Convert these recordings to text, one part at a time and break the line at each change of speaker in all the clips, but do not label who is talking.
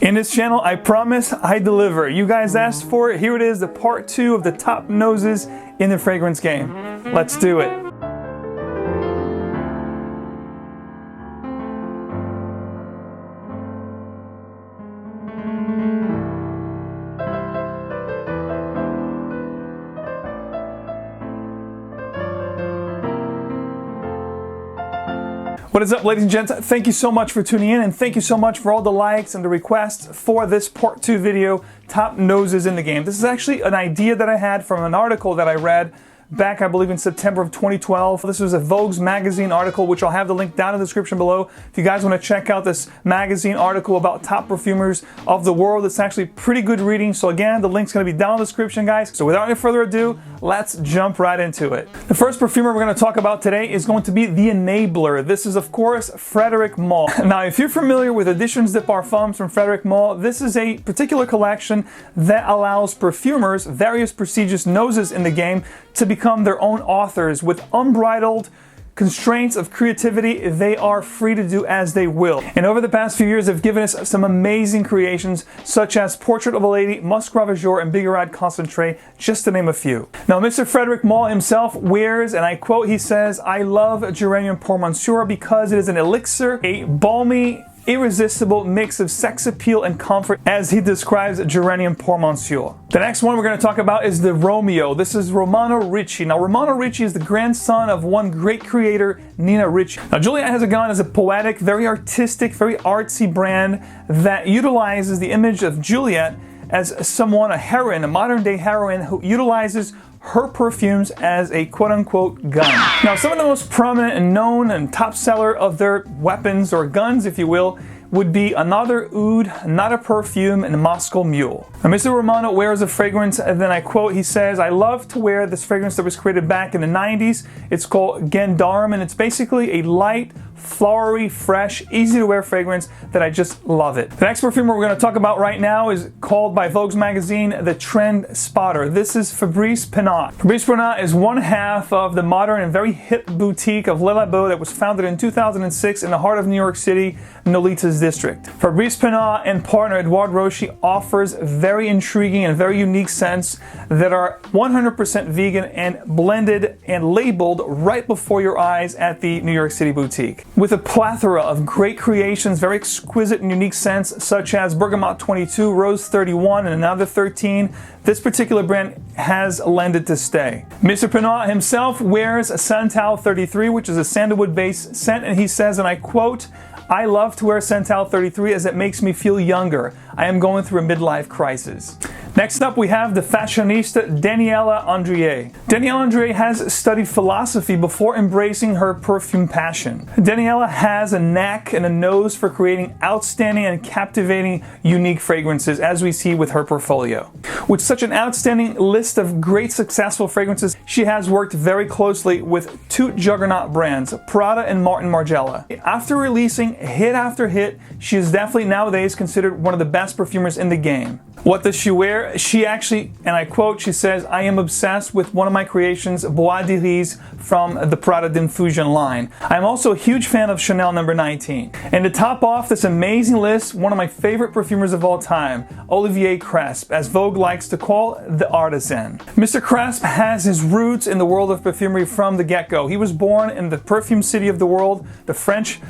In this channel, I promise I deliver. You guys asked for it. Here it is, the part 2 of the top noses in the fragrance game. Let's do it. What is up, ladies and gents? Thank you so much for tuning in, and thank you so much for all the likes and the requests for this part 2 video, Top Noses in the Game. This is actually an idea that I had from an article that I read back, I believe, in September of 2012. This was a Vogue magazine article, which I'll have the link down in the description below. If you guys want to check out this magazine article about top perfumers of the world, it's actually pretty good reading. So again, the link's going to be down in the description, guys. So without any further ado, let's jump right into it. The first perfumer we're going to talk about today is going to be the Enabler. This is, of course, Frederic Malle. Now, if you're familiar with Editions de Parfums from Frederic Malle, this is a particular collection that allows perfumers, various prestigious noses in the game, to become their own authors. With unbridled constraints of creativity, they are free to do as they will. And over the past few years, they've given us some amazing creations, such as Portrait of a Lady, Musc Ravageur, and Bigarade Concentré, just to name a few. Now, Mr. Frederic Malle himself wears, and I quote, he says, "I love Geranium Pour Monsieur because it is an elixir, a balmy, irresistible mix of sex appeal and comfort," as he describes Geranium Pour Monsieur. The next one we're going to talk about is the Romeo. This is Romana Richie. Now, Romana Richie is the grandson of one great creator, Nina Ricci. Now, Juliette has gone as a poetic, very artistic, very artsy brand that utilizes the image of Juliette as someone, a heroine, a modern day heroine who utilizes her perfumes as a quote-unquote gun. Now, some of the most prominent and known and top seller of their weapons, or guns if you will, would be Another Oud, Not a Perfume, and Moscow Mule. Now, Mr. Romano wears a fragrance, and then I quote, he says, "I love to wear this fragrance that was created back in the 90s. It's called Gendarme, and it's basically a light, flowery, fresh, easy to wear fragrance that I just love it." The next perfume we're going to talk about right now is called by Vogue magazine the Trend Spotter. This is Fabrice Pinaud. Fabrice Pinaud is one half of the modern and very hip boutique of Le Labo that was founded in 2006 in the heart of New York City, Nolita's district. Fabrice Pinaud and partner Edouard Rochi offers very intriguing and very unique scents that are 100% vegan and blended and labeled right before your eyes at the New York City boutique. With a plethora of great creations, very exquisite and unique scents such as Bergamot 22, Rose 31, and another 13, this particular brand has lended to stay. Mr. Pinaud himself wears a Santal 33, which is a sandalwood-based scent, and he says, and I quote, "I love to wear Santal 33 as it makes me feel younger. I am going through a midlife crisis." Next up, we have the fashionista Daniela Andre. Daniela Andre has studied philosophy before embracing her perfume passion. Daniela has a knack and a nose for creating outstanding and captivating unique fragrances, as we see with her portfolio. With such an outstanding list of great successful fragrances, she has worked very closely with two juggernaut brands, Prada and Martin Margiela. After releasing hit after hit, she is definitely nowadays considered one of the best perfumers in the game. What does she wear? She actually, and I quote, she says, "I am obsessed with one of my creations, Bois d'Iris from the Prada d'Infusion line. I'm also a huge fan of Chanel No. 19. And to top off this amazing list, one of my favorite perfumers of all time, Olivier Cresp, as Vogue likes to call the artisan. Mr. Cresp has his roots in the world of perfumery from the get-go. He was born in the perfume city of the world, the French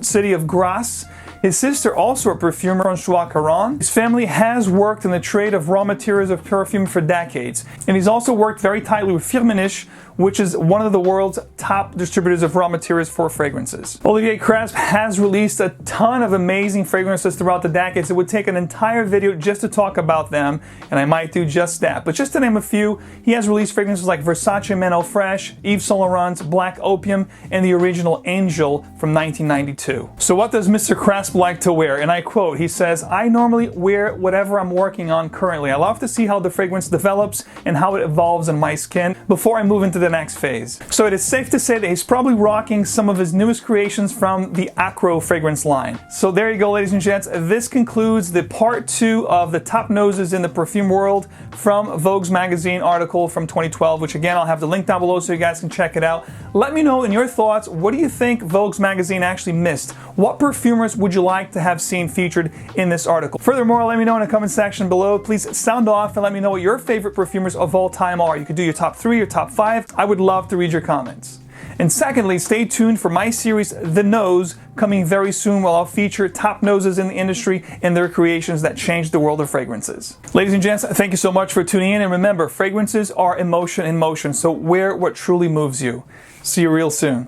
city of Grasse. His sister, also a perfumer, François Caron. His family has worked in the trade of raw materials of perfume for decades, and he's also worked very tightly with Firmenich, which is one of the world's top distributors of raw materials for fragrances. Olivier Cresp has released a ton of amazing fragrances throughout the decades. It would take an entire video just to talk about them, and I might do just that. But just to name a few, he has released fragrances like Versace Men Eau Fraiche, Yves Saint Laurent's Black Opium, and the original Angel from 1992. So what does Mr. Cresp like to wear? And I quote, he says, "I normally wear whatever I'm working on currently. I love to see how the fragrance develops and how it evolves in my skin before I move into the next phase." So it is safe to say that he's probably rocking some of his newest creations from the Acro fragrance line. So there you go, ladies and gents. This concludes the part 2 of the top noses in the perfume world from Vogue's magazine article from 2012, which again, I'll have the link down below so you guys can check it out. Let me know in your thoughts, what do you think Vogue's magazine actually missed? What perfumers would you like to have seen featured in this article? Furthermore, let me know in the comment section below. Please sound off and let me know what your favorite perfumers of all time are. You could do your top 3 or top 5. I would love to read your comments. And secondly, stay tuned for my series, The Nose, coming very soon, where I'll feature top noses in the industry and their creations that changed the world of fragrances. Ladies and gents, thank you so much for tuning in. And remember, fragrances are emotion in motion, so wear what truly moves you. See you real soon.